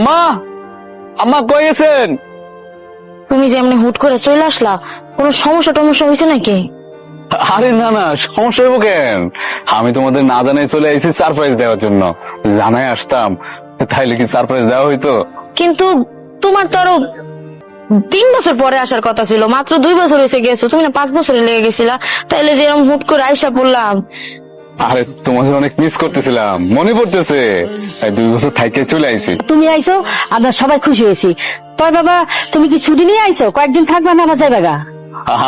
মা, আম্মা কই গেছেন? তুমি যে এমনি হুট করে চলে আসলা, কোনো সমস্যা টমস্যা হয়েছে নাকি? আরে না না, সমস্যা হইব কেন? আমি তোমাদের না জানাই চলে আইছি সারপ্রাইজ দেওয়ার জন্য। জানাই আসতাম তাইলে কি সারপ্রাইজ দেওয়া হইতো? কিন্তু তোমার তো আরো 3 বছর পরে আসার কথা ছিল, মাত্র 2 বছর হয়েছে গেছো, তুমি না 5 বছরে লেগে গেছিলা, তাইলে যে এরকম হুট করে আইসা পড়লাম। আরে তোমাদের অনেক মিস করতেছিলাম, মনে পড়তেছে, তাই 2 বছর থাইকে চলে আইছি। তুমি আইছো, আমরা সবাই খুশি হয়েছি। তোর বাবা, তুমি কি ছুটি নিয়ে আইছো? কয়েকদিন থাকবা না আবার যাইবা গা?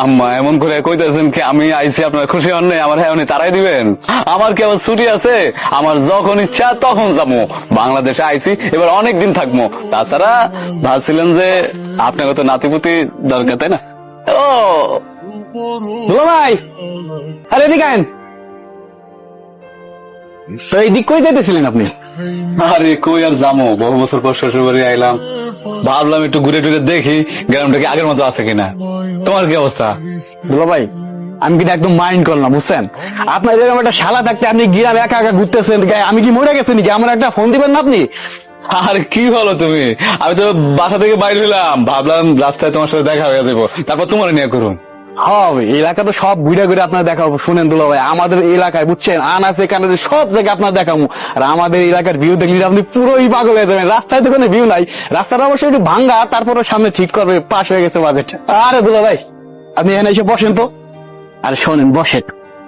আম্মা এমন করে কইতেছেন কি আমি আইছি আপনার খুশি হন নাই? আমার হ্যাঁ তারাই দিবেন? আমার কি আবার ছুটি আছে? আমার যখন ইচ্ছা তখন যাবো। বাংলাদেশে আইছি, এবার অনেক দিন থাকবো। তাছাড়া ভাবছিলেন যে আপনাকে তো নাতিপুতি দরকার, তাই না? ও দুলা ভাই, আরে এদিকে আইন। তো এই দিক কই যাইতেছিলেন আপনি? আরে কই আর যাবো, বহু বছর পর শ্বশুর বাড়ি আইলাম, ভাবলাম একটু ঘুরে টুরে দেখি গ্রামটাকে আগের মতো আছে কিনা। তোমার কি অবস্থা? দুলা ভাই, আমি কিন্তু একদম মাইন্ড করলাম, বুঝছেন? আপনার এরকম একটা শালা থাকতে আপনি গ্রাম একা একা ঘুরতেছেন, আমি কি মরে গেছি নাকি? আমার একটা ফোন দিবেন না আপনি? আর কি বলো তুমি, আমি তো বাসা থেকে বাইরে হইলাম, ভাবলাম রাস্তায় তোমার সাথে দেখা হয়ে যাবো, তারপর তোমার নিয়ে করুন। হবে এলাকা তো সব ঘুরে ঘুরে আপনার দেখাবো। শুনেন দুলা ভাই, আমাদের এলাকায় বুঝছেন আনাচে কানাচে সব জায়গায় আপনার দেখাবো। আর আমাদের এলাকার ভিউ দেখলে আপনি পুরোই পাগল হয়ে যাবেন। রাস্তায় তো কোনো ভিউ নাই, রাস্তাটা অবশ্যই একটু ভাঙ্গা, তারপরে সামনে ঠিক করবে, পাশ হয়ে গেছে বাজেট। আরে দুলা ভাই, আপনি এখানে এসে বসেন তো। আরে শোনেন, বসেন।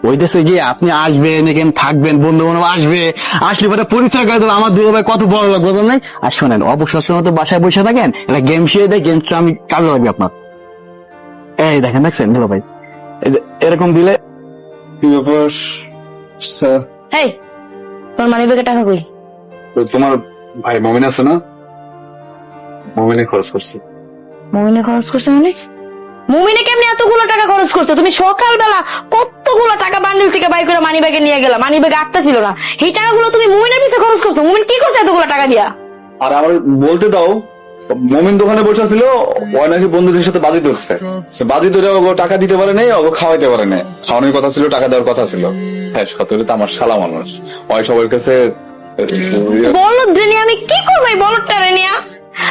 ওই দেশে গিয়ে আপনি আসবেন, এখানে থাকবেন, বন্ধু বান্ধব আসবে, আসলে পরে পরিচয় করে দেবো আমার দুলা ভাই কত বড় লোক, বোঝেন নাই? আর শোনেন, অবসর মতো বাসায় বসে থাকেন, এটা গেম শিয়ে দেয়, গেমটা আমি কাজে লাগবে আপনার। এই দেখেন, দেখছেন দুলা ভাই, এরকম দিলে কি ব্যাপার স্যার? এই, তোর মানি ব্যাগে টাকা কই? তোমার ভাই মমিন আছে না, মমিনে খরচ করছে। মুমিনে খরচ করছে মানে? মুমিনে কেমনি এতগুলো টাকা খরচ করছে? তুমি সকালবেলা কতগুলো টাকা বান্ডিল থেকে বাই করে মানি ব্যাগে নিয়ে গেলা, মানি ব্যাগে আটটা ছিল না, এই টাকাগুলো তুমি মুমিনের পিছে খরচ করছো। মুমিন কি করছে এতগুলো টাকা দিয়া? আর আমার বলতে দাও, মমিন দোকানে বসে ছিল, ওই নাকি বন্ধুদের সাথে বাজি ধরছে, বাজি ধরে ওকে টাকা দিতে পারে নাই, ওকে খাওয়াইতে পারে নাই। খাওয়ানোর কথা ছিল, টাকা দেওয়ার কথা ছিল। হ্যাঁ, কত হলে তো আমার শালা মানুষ, ওই সবার কাছে বলদ রে, আমি কি করবো এই বলদটা রে নিয়া?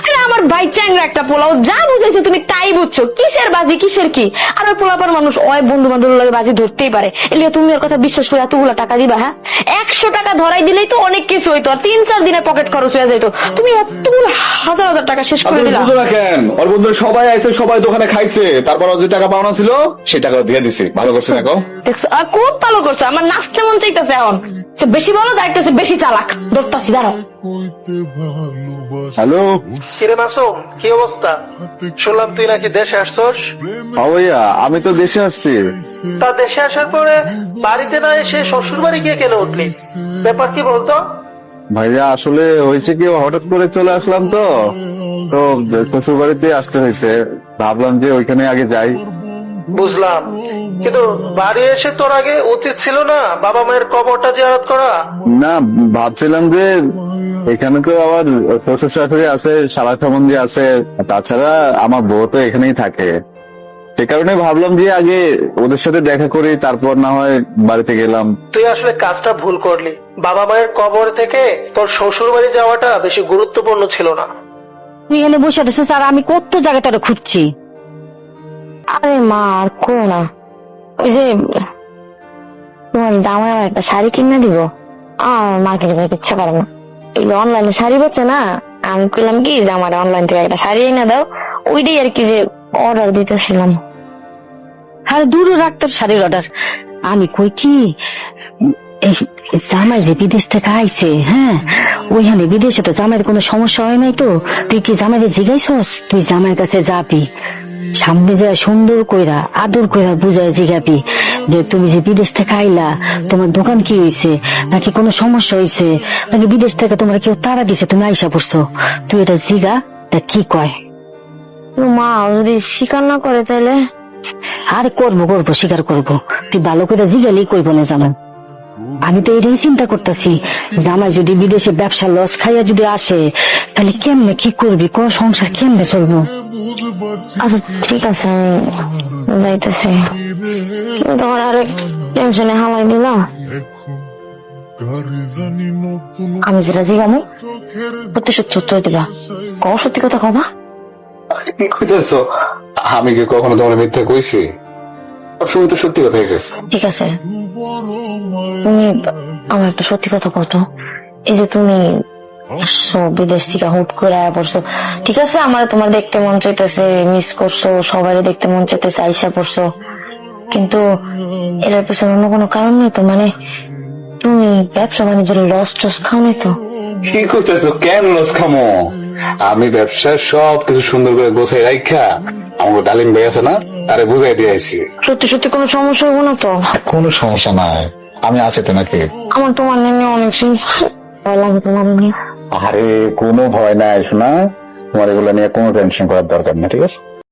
আরে আমার ভাই চ্যাংরা একটা পোলাও, যা বুঝেছো তুমি তাই বুঝছো, কিসের বাজি কিসের কি? আর ওই পোলাপার মানুষ, ওই বন্ধু বান্ধব লাগে বাজি ধরতেই পারে, এলিয়া তুমি ওর কথা বিশ্বাস করে এতগুলো টাকা দিবা? হ্যাঁ, 100 টাকা ধরাই দিলেই তো অনেক কিছু হইতো, আর 3-4 দিনের পকেট খরচ হয়ে যেত। তুমি এতগুলো হাজার হাজার টাকা শেষ করে দিলা। কেন? ওর বন্ধু সবাই আইছে, সবাই দোকানে খাইছে, তারপর যে টাকা পাওনা ছিল সেই টাকা দিয়ে দিছি। ভালো করছে না? দেখছো, খুব ভালো করছো। আমার নাচতে মন চাইতেছে এখন। সে বেশি বলো, দায়িত্ব বেশি চালাক। দৌড়তাছি, দাঁড়াও। হ্যালো কিরে মাসুম, কি অবস্থা? শুনলাম তুই নাকি দেশে আসছস। ভাইয়া, আমি তো দেশে আসছি। তা দেশে আসার পরে বাড়িতে না এসে শ্বশুর বাড়ি গিয়ে কেন উঠলি? ব্যাপার কি বলতো? ভাইয়া আসলে হয়েছে কি, হঠাৎ করে চলে আসলাম তো তো শ্বশুর বাড়িতে আসতে হয়েছে, ভাবলাম যে ওইখানে আগে যাই। বুঝলাম, কিন্তু বাড়ি এসে তোর আগে উচিত ছিল না বাবা মায়ের কবরটা জিয়ারত করা? না, ভাবছিলাম যে এখানে তো আবার শ্বশুর শাশুড়ি আছে, শালা সম্বন্ধী আছে, তাছাড়া আমার বউ তো এখানেই থাকে, সে কারণে ভাবলাম যে আগে ওদের সাথে দেখা করি, তারপর না হয় বাড়িতে গেলাম। তুই আসলে কাজটা ভুল করলি। বাবা মায়ের কবর থেকে তোর শ্বশুর বাড়ি যাওয়াটা বেশি গুরুত্বপূর্ণ ছিল না। তুই এখানে বসে আছিস, আর আমি কত জায়গায় তোরা খুঁজছি। আরে মা, আর কো না, ওই যে তোমার দামার একটা শাড়ি কিনে দিব, আমার মাকে দেখতে ইচ্ছা করে না। এই অনলাইনে শাড়ি বেচে না, আমি কইলাম কি যে আমার অনলাইন থেকে একটা শাড়ি এনে দাও, ওইটাই আর কি যে অর্ডার দিতেছিলাম। আর দূরে রাখ তোর শাড়ির অর্ডার। আমি কই কি, এই জামাই যে বিদেশ থেকে আইছে, হ্যাঁ, ওইখানে বিদেশে তো জামাইয়ের কোনো সমস্যা হয় নাই তো? তুই কি জামাইকে জিজ্ঞাসস? তুই জামাইয়ের কাছে যাবি, সামনে যায় সুন্দর কইরা আদর কইরা বুঝায় জিগাবি যে তুমি যে বিদেশ থেকে আইলা, তোমার দোকান কি হয়েছে, নাকি কোনো সমস্যা হয়েছে, নাকি বিদেশ থেকে তোমার কেউ তাড়া দিছে, তুমি আইসা পড়ছো। তুই এটা জিগা, তা কি কয়? মা যদি স্বীকার না করে তাহলে? আরে করবো করবো, স্বীকার করবো। তুই ভালো করে জিগালেই কইব না জামাই। আমি তো এটাই চিন্তা করতেছি, জামাই যদি বিদেশে ব্যবসা লস খাইয়া যদি আসে, তাহলে কেমনে কি করবি, কোন সংসার কেমনে চলবো? আচ্ছা ঠিক আছে, আমি যাইতেছি। তোমার আরেক টেনশনে হালাই দিলা। আমি যেটা জিগামো সত্যি সত্যি উত্তর দিবা। কও সত্যি কথা কবা। কি কইতেছো? আমি কি কখনো তোমার মিথ্যা কইছি? সবসময় তো সত্যি কথাই কইছি। ঠিক আছে, তুমি আমার একটা সত্যি কথা কত। এই যে তুমি আসছো বিদেশ থেকে হুট করে আয়া পড়ছো, ঠিক আছে আমার তোমার দেখতে মন চাইতেছে, মিস করছো, সবাই দেখতে মন চাইতেছে, আইসা পড়ছো, কিন্তু এটার পেছনে অন্য কোনো কারণ নেই তো? মানে তুমি ব্যবসা বাণিজ্যের লস টস খাও নাই তো? কি কইতেছো? কেন লস খামো? আমি ব্যবসার সবকিছু সুন্দর করে গোছাই রাখা আমার ডালিম ভাই আছে না, আরে বুঝাই দিয়ে আইছি। সত্যি সত্যি কোনো সমস্যা হবো না তো? কোনো সমস্যা নাই, আমি আছি তো নাকি? আমার তোমার নিয়ে অনেক ভয় লাগে তোমার নিয়ে। আরে কোনো ভয় নাই শোনা, তোমার এগুলো নিয়ে কোনো টেনশন করার দরকার নেই, ঠিক আছে?